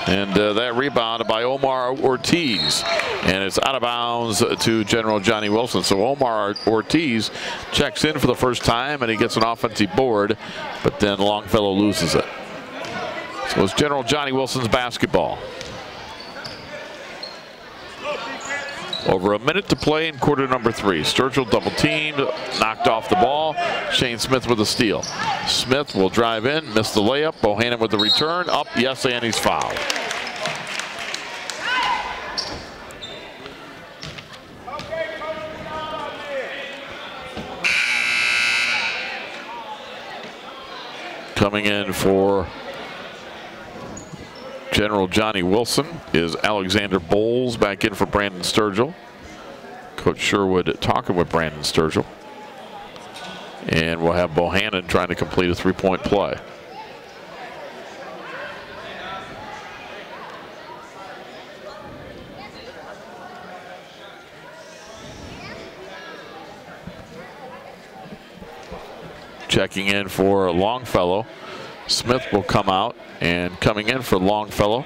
And that rebound by Omar Ortiz. And it's out of bounds to General Johnnie Wilson. So Omar Ortiz checks in for the first time, and he gets an offensive board. But then Longfellow loses it. So it's General Johnnie Wilson's basketball. Over a minute to play in quarter number 3. Sturgill double teamed, knocked off the ball. Shane Smith with a steal. Smith will drive in, miss the layup. Bohannon with the return, up, yes, and he's fouled. Coming in for General Johnnie Wilson is Alexander Bowles, back in for Brandon Sturgill. Coach Sherwood talking with Brandon Sturgill. And we'll have Bohannon trying to complete a 3-point play. Checking in for Longfellow. Smith will come out, and coming in for Longfellow,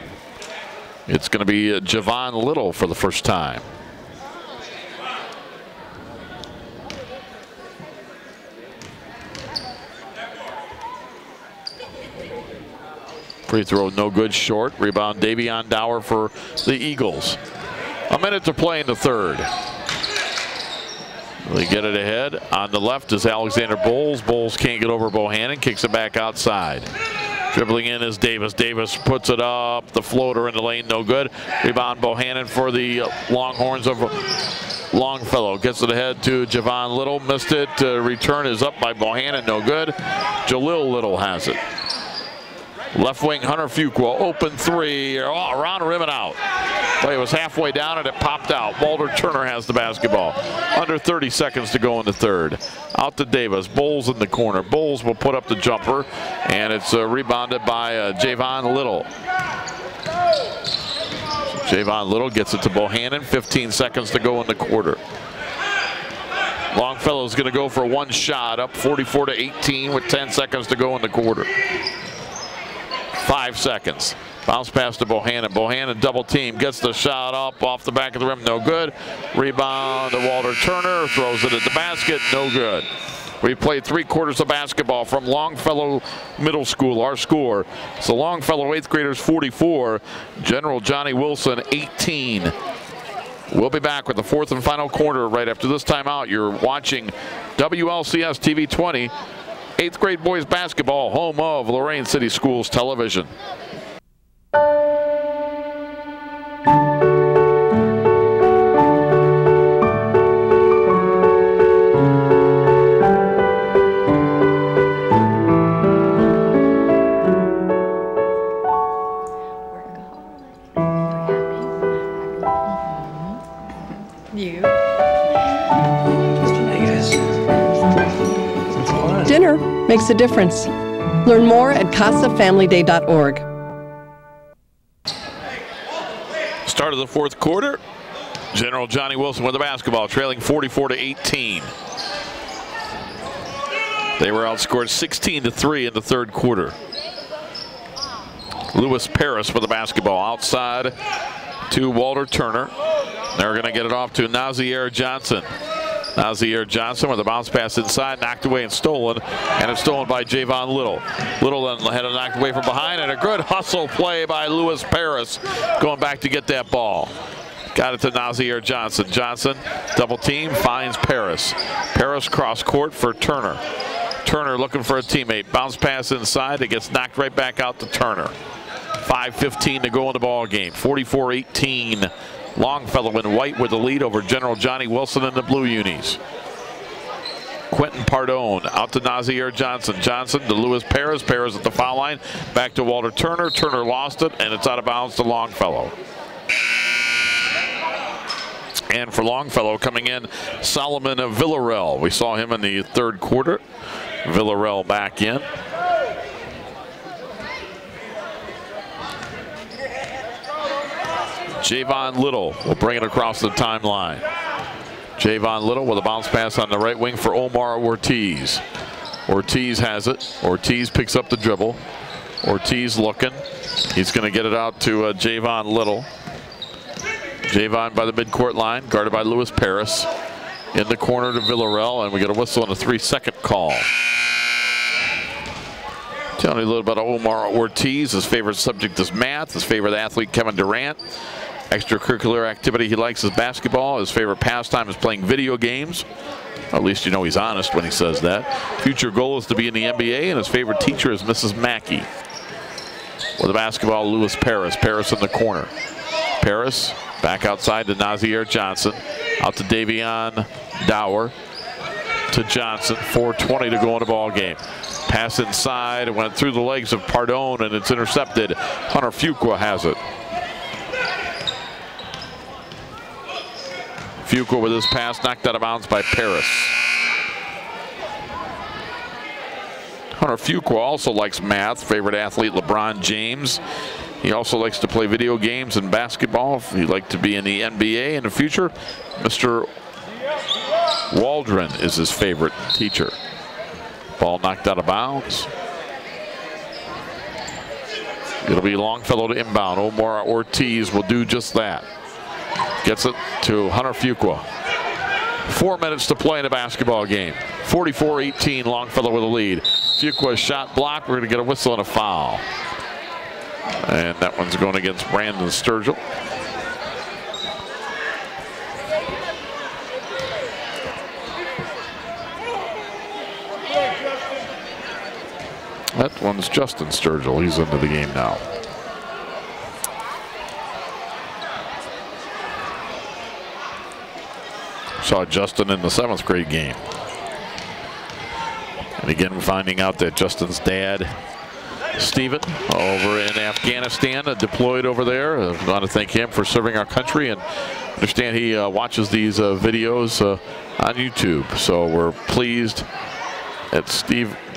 it's going to be Javon Little for the first time. Free throw no good, short. Rebound Davion Dower for the Eagles. A minute to play in the third. They get it ahead. On the left is Alexander Bowles. Bowles can't get over Bohannon. Kicks it back outside. Dribbling in is Davis. Davis puts it up. The floater in the lane, no good. Rebound Bohannon for the Longhorns of Longfellow. Gets it ahead to Javon Little. Missed it. Return is up by Bohannon, no good. Jalil Little has it. Left wing Hunter Fuqua, open 3, around the rim and out. Play was halfway down and it popped out. Walter Turner has the basketball. Under 30 seconds to go in the third. Out to Davis. Bowles in the corner. Bowles will put up the jumper, and it's rebounded by Javon Little. Javon Little gets it to Bohannon. 15 seconds to go in the quarter. Longfellow's going to go for one shot, up 44-18 with 10 seconds to go in the quarter. 5 seconds. Bounce pass to Bohannon. Bohannon double team. Gets the shot up off the back of the rim. No good. Rebound to Walter Turner. Throws it at the basket. No good. We played 3 quarters of basketball from Longfellow Middle School. Our score. So Longfellow 8th graders 44. General Johnnie Wilson 18. We'll be back with the 4th and final quarter right after this timeout. You're watching WLCS TV 20. 8th grade boys basketball, home of Lorain City Schools Television. makes a difference. Learn more at CasaFamilyDay.org. Start of the fourth quarter. General Johnnie Wilson with the basketball, trailing 44-18. They were outscored 16-3 in the third quarter. Lewis Paris with the basketball outside to Walter Turner. They're going to get it off to Nazier Johnson. Nazier Johnson with a bounce pass inside, knocked away and stolen, and it's stolen by Javon Little. Little then had it knocked away from behind, and a good hustle play by Lewis Paris going back to get that ball. Got it to Nazier Johnson. Johnson double team, finds Paris. Paris cross court for Turner. Turner looking for a teammate. Bounce pass inside. It gets knocked right back out to Turner. 5:15 to go in the ball game. 44-18. Longfellow in white with the lead over General Johnnie Wilson and the Blue Unis. Quentin Pardone out to Nazier Johnson. Johnson to Lewis Paris. Paris at the foul line. Back to Walter Turner. Turner lost it, and it's out of bounds to Longfellow. And for Longfellow coming in, Solomon Villarreal. We saw him in the third quarter. Villarreal back in. Javon Little will bring it across the timeline. Javon Little with a bounce pass on the right wing for Omar Ortiz. Ortiz has it. Ortiz picks up the dribble. Ortiz looking. He's going to get it out to Javon Little. Javon by the midcourt line, guarded by Lewis Paris. In the corner to Villarreal, and we get a whistle and a 3-second call. Telling you a little about Omar Ortiz. His favorite subject is math. His favorite athlete, Kevin Durant. Extracurricular activity he likes is basketball. His favorite pastime is playing video games. At least you know he's honest when he says that. Future goal is to be in the NBA, and his favorite teacher is Mrs. Mackey. With the basketball, Lewis Paris. Paris in the corner. Paris back outside to Nazier Johnson. Out to Davion Dower. To Johnson. 4:20 to go in the ball game. Pass inside. It went through the legs of Pardone, and it's intercepted. Hunter Fuqua has it. Fuqua with his pass knocked out of bounds by Paris. Hunter Fuqua also likes math. Favorite athlete, LeBron James. He also likes to play video games and basketball. If he'd like to be in the NBA in the future, Mr. Waldron is his favorite teacher. Ball knocked out of bounds. It'll be Longfellow to inbound. Omar Ortiz will do just that. Gets it to Hunter Fuqua. 4 minutes to play in a basketball game. 44-18, Longfellow with a lead. Fuqua's shot blocked. We're going to get a whistle and a foul. And that one's going against Brandon Sturgill. That one's Justin Sturgill. He's into the game now. Saw Justin in the 7th grade game. And again, finding out that Justin's dad, Stephen, over in Afghanistan, deployed over there. I want to thank him for serving our country, and understand he watches these videos on YouTube. So we're pleased that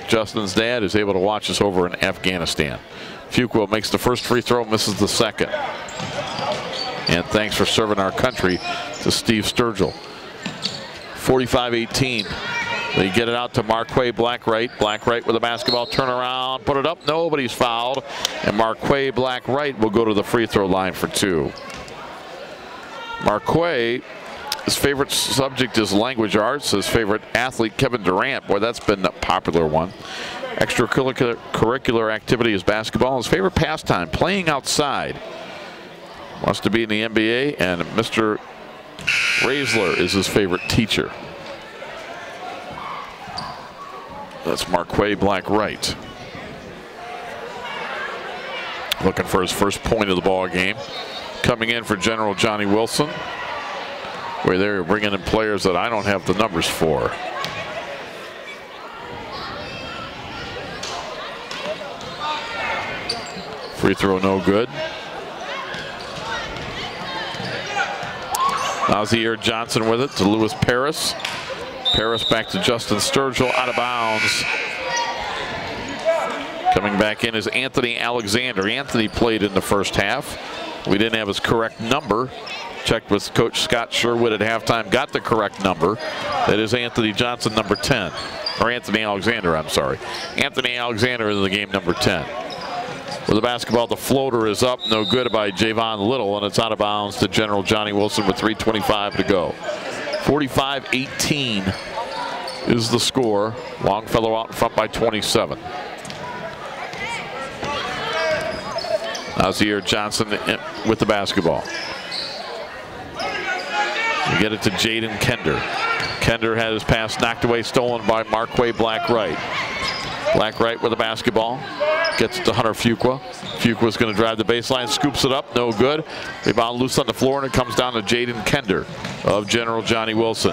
Justin's dad is able to watch us over in Afghanistan. Fuqua makes the first free throw, misses the second. And thanks for serving our country to Steve Sturgill. 45-18. They get it out to Marquay Blackwright. Blackwright with a basketball turnaround, put it up. Nobody's fouled. And Marquay Blackwright will go to the free throw line for 2. Marquay, his favorite subject is language arts. His favorite athlete, Kevin Durant. Boy, that's been a popular one. Extracurricular activity is basketball. His favorite pastime, playing outside. Wants to be in the NBA, and Mr. Raisler is his favorite teacher. That's Marquay Blackwright. Looking for his first point of the ball game. Coming in for General Johnnie Wilson, where they're bringing in players that I don't have the numbers for. Free throw no good. Nazier Johnson with it to Lewis Paris. Paris back to Justin Sturgill, out of bounds. Coming back in is Anthony Alexander. Anthony played in the first half. We didn't have his correct number. Checked with Coach Scott Sherwood at halftime, got the correct number. That is Anthony Johnson, number 10. Or Anthony Alexander, I'm sorry. Anthony Alexander in the game, number 10. With the basketball, the floater is up, no good by Javon Little, and it's out of bounds to General Johnny Wilson with 3:25 to go. 45-18 is the score. Longfellow out in front by 27. Nazir Johnson with the basketball. We get it to Jaden Kender. Kender had his pass knocked away, stolen by Marquay Blackwright. Blackwright with the basketball. Gets it to Hunter Fuqua. Fuqua's going to drive the baseline, scoops it up, no good. Rebound loose on the floor, and it comes down to Jaden Kender of General Johnny Wilson.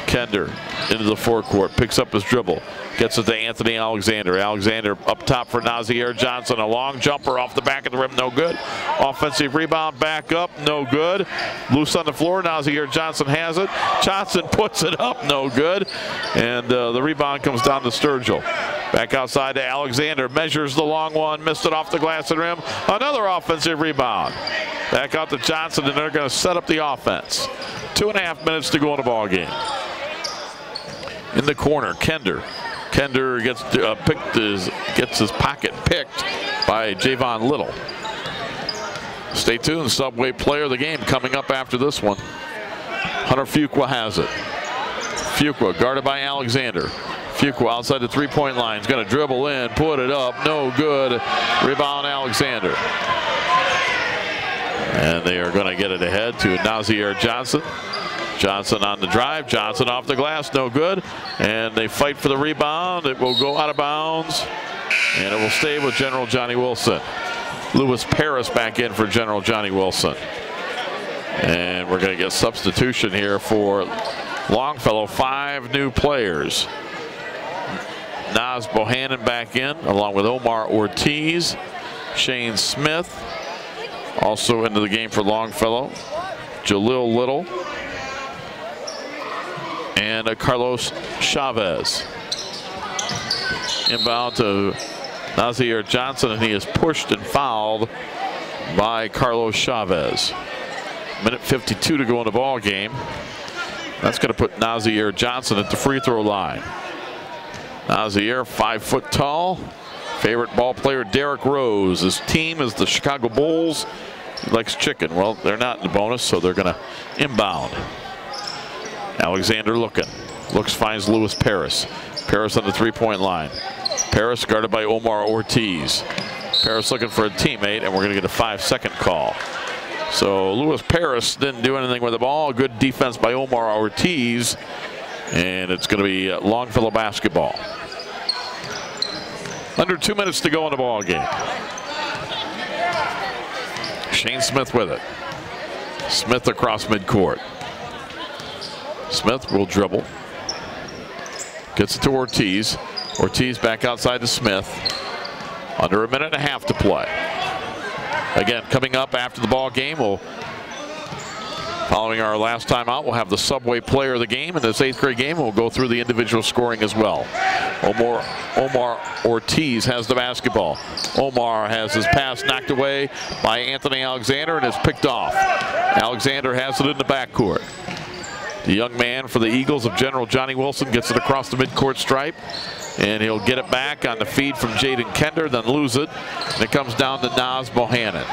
Kender into the forecourt, picks up his dribble, gets it to Anthony Alexander. Alexander up top for Nazir Johnson. A long jumper off the back of the rim, no good. Offensive rebound, back up, no good. Loose on the floor, Nazir Johnson has it. Johnson puts it up, no good. And the rebound comes down to Sturgill. Back outside to Alexander, measures the long one, missed it off the glass and rim. Another offensive rebound. Back out to Johnson, and they're going to set up the offense. 2.5 minutes to go in the ball game. In the corner, Kender. Kender gets his pocket picked by Javon Little. Stay tuned. Subway player of the game coming up after this one. Hunter Fuqua has it. Fuqua guarded by Alexander. Fuqua outside the three-point line. He's going to dribble in, put it up, no good. Rebound Alexander. And they are going to get it ahead to Nazir Johnson. Johnson on the drive. Johnson off the glass, no good. And they fight for the rebound. It will go out of bounds. And it will stay with General Johnny Wilson. Lewis Paris back in for General Johnny Wilson. And we're going to get substitution here for Longfellow. 5 new players. Naz Bohannon back in, along with Omar Ortiz. Shane Smith also into the game for Longfellow. Jalil Little. And Carlos Chavez. Inbound to Nazir Johnson, and he is pushed and fouled by Carlos Chavez. Minute 52 to go in the ball game. That's going to put Nazir Johnson at the free throw line. Nazir, 5 foot tall. Favorite ball player, Derrick Rose. His team is the Chicago Bulls. He likes chicken. Well, they're not in the bonus, so they're going to inbound. Alexander looking. Looks, finds Lewis Paris. Paris on the three-point line. Paris guarded by Omar Ortiz. Paris looking for a teammate, and we're going to get a 5-second call. So Lewis Paris didn't do anything with the ball. Good defense by Omar Ortiz. And it's going to be Longfellow basketball. Under 2 minutes to go in the ball game. Shane Smith with it. Smith across midcourt. Smith will dribble. Gets it to Ortiz. Ortiz back outside to Smith. Under 1.5 minutes to play. Again, coming up after the ball game, following our last time out, we'll have the Subway player of the game in this 8th grade game. We'll go through the individual scoring as well. Omar Ortiz has the basketball. Omar has his pass knocked away by Anthony Alexander and is picked off. Alexander has it in the backcourt. The young man for the Eagles of General Johnny Wilson gets it across the midcourt stripe, and he'll get it back on the feed from Jaden Kender, then lose it, and it comes down to Naz Bohannon.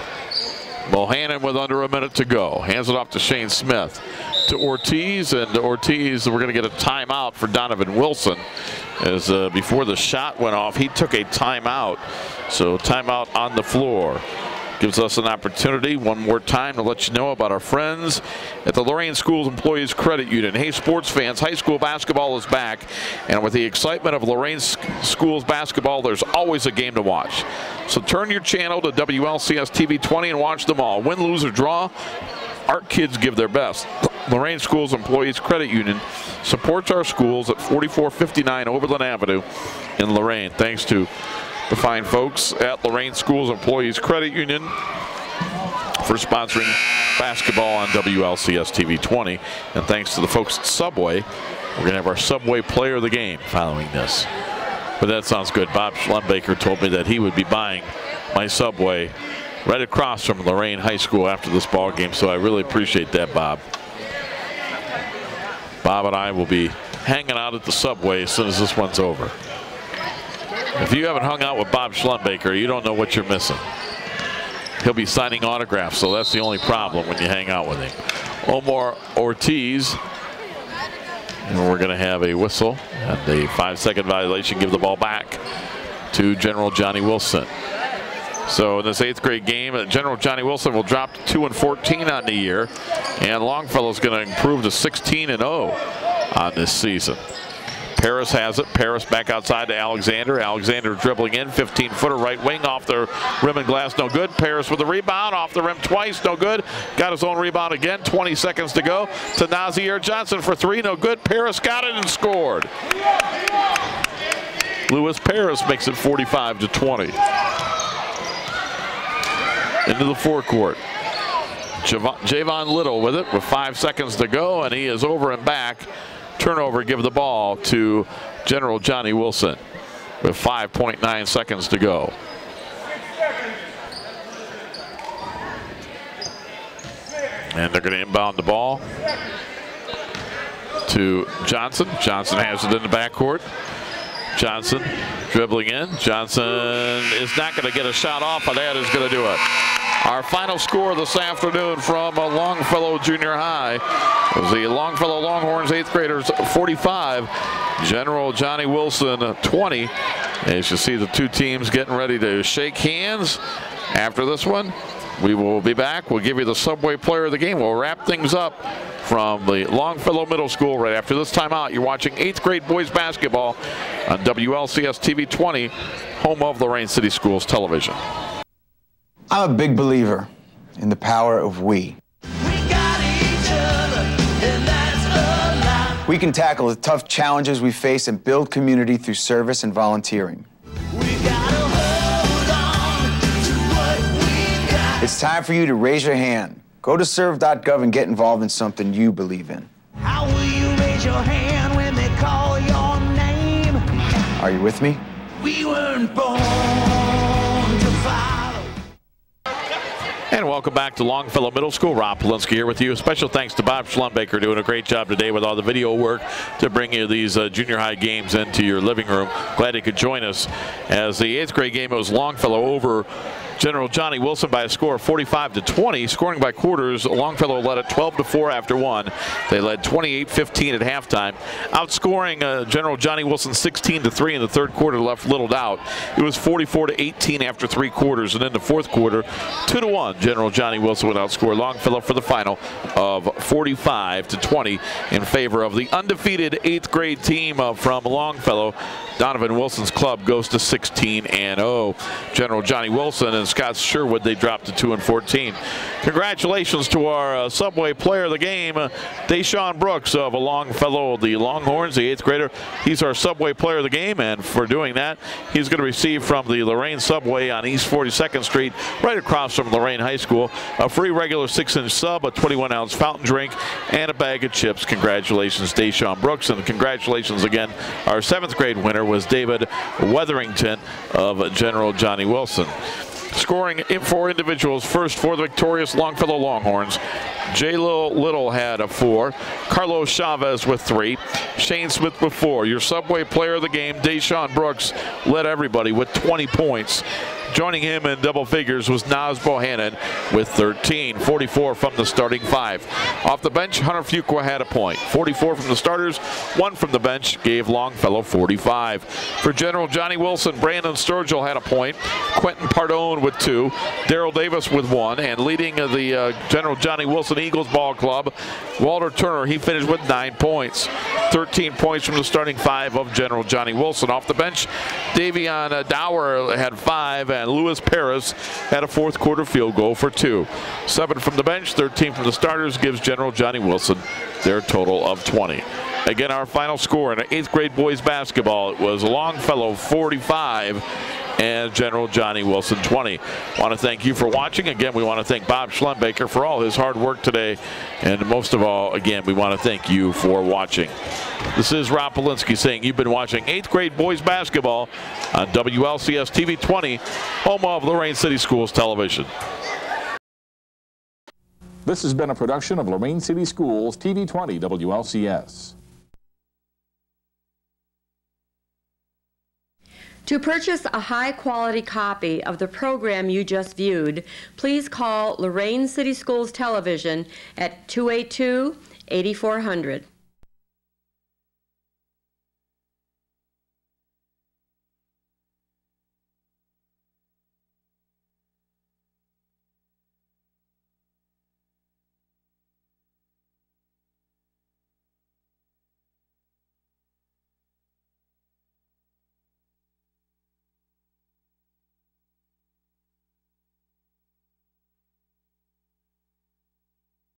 Bohannon with under 1 minute to go. Hands it off to Shane Smith. To Ortiz, and Ortiz, we're going to get a timeout for Donovan Wilson. As before the shot went off, he took a timeout. So timeout on the floor. Gives us an opportunity one more time to let you know about our friends at the Lorain Schools Employees Credit Union. Hey, sports fans, high school basketball is back, and with the excitement of Lorain Schools basketball, there's always a game to watch. So turn your channel to WLCS TV 20 and watch them all. Win, lose, or draw, our kids give their best. Lorain Schools Employees Credit Union supports our schools at 4459 Overland Avenue in Lorain. Thanks to the fine folks at Lorain Schools Employees Credit Union for sponsoring basketball on WLCS TV 20. And thanks to the folks at Subway, we're going to have our Subway player of the game following this. But that sounds good. Bob Schlumbaker told me that he would be buying my Subway right across from Lorain High School after this ball game, so I really appreciate that, Bob. Bob and I will be hanging out at the Subway as soon as this one's over. If you haven't hung out with Bob Schlumbaker, you don't know what you're missing. He'll be signing autographs, so that's the only problem when you hang out with him. Omar Ortiz. And we're going to have a whistle and a 5-second violation. Give the ball back to General Johnnie Wilson. So in this 8th grade game, General Johnnie Wilson will drop to 2-14 on the year, and Longfellow is going to improve to 16-0 on this season. Paris has it. Paris back outside to Alexander. Alexander dribbling in, 15-footer right wing off the rim and glass, no good. Paris with the rebound off the rim twice, no good. Got his own rebound again, 20 seconds to go. To Nazir Johnson for 3, no good. Paris got it and scored. Lewis Paris makes it 45-20. Into the forecourt. Javon Little with it with 5 seconds to go, and he is over and back. Turnover, give the ball to General Johnnie Wilson with 5.9 seconds to go. And they're going to inbound the ball to Johnson. Johnson has it in the backcourt. Johnson dribbling in. Johnson is not going to get a shot off, but that is going to do it. Our final score this afternoon from Longfellow Junior High was the Longfellow Longhorns 8th graders 45, General Johnnie Wilson 20. As you see the two teams getting ready to shake hands after this one. We will be back. We'll give you the Subway player of the game. We'll wrap things up from the Longfellow Middle School right after this timeout. You're watching 8th grade boys basketball on WLCS TV 20, home of Lorain City Schools Television. I'm a big believer in the power of we. We can tackle the tough challenges we face and build community through service and volunteering. It's time for you to raise your hand. Go to serve.gov and get involved in something you believe in. How will you raise your hand when they call your name? Are you with me? We weren't born to follow. And welcome back to Longfellow Middle School. Rob Polinsky here with you. Special thanks to Bob Schlumbaker doing a great job today with all the video work to bring you these junior high games into your living room. Glad he could join us. As the 8th grade game, it was Longfellow over General Johnnie Wilson by a score of 45-20. Scoring by quarters, Longfellow led at 12-4 after one. They led 28-15 at halftime. Outscoring General Johnnie Wilson 16-3 in the 3rd quarter left little doubt. It was 44-18 after 3 quarters, and in the 4th quarter, 2-1. General Johnnie Wilson would outscore Longfellow for the final of 45-20 in favor of the undefeated 8th grade team from Longfellow. Donovan Wilson's club goes to 16-0. General Johnnie Wilson and Scott Sherwood, they dropped to 2-14. Congratulations to our Subway player of the game, Deshaun Brooks of Longfellow, the Longhorns, the 8th grader. He's our Subway player of the game, and for doing that, he's going to receive from the Lorain Subway on East 42nd Street, right across from Lorain High School, a free regular 6-inch sub, a 21-ounce fountain drink, and a bag of chips. Congratulations, Deshaun Brooks, and congratulations again. Our 7th grade winner was David Weatherington of General Johnnie Wilson. Scoring for individuals, first for the victorious Longfellow Longhorns, J. Little had a 4, Carlos Chavez with 3, Shane Smith with 4. Your Subway player of the game, Deshaun Brooks, led everybody with 20 points. Joining him in double figures was Naz Bohannon with 13, 44 from the starting 5. Off the bench, Hunter Fuqua had a point. 44 from the starters, 1 from the bench, gave Longfellow 45. For General Johnnie Wilson, Brandon Sturgill had a point. Quentin Pardone with 2, Daryl Davis with 1, and leading the General Johnnie Wilson Eagles Ball Club, Walter Turner, he finished with 9 points. 13 points from the starting 5 of General Johnnie Wilson. Off the bench, Davion Dower had 5, and Lewis Paris had a 4th quarter field goal for 2. 7 from the bench, 13 from the starters, gives General Johnnie Wilson their total of 20. Again, our final score in 8th grade boys basketball, it was Longfellow 45, and General Johnnie Wilson 20. Want to thank you for watching. Again, we want to thank Bob Schlembaker for all his hard work today. And most of all, again, we want to thank you for watching. This is Rob Polinsky saying you've been watching 8th grade boys basketball on WLCS TV 20, home of Lorain City Schools Television. This has been a production of Lorain City Schools TV 20 WLCS. To purchase a high-quality copy of the program you just viewed, please call Lorain City Schools Television at 282-8400.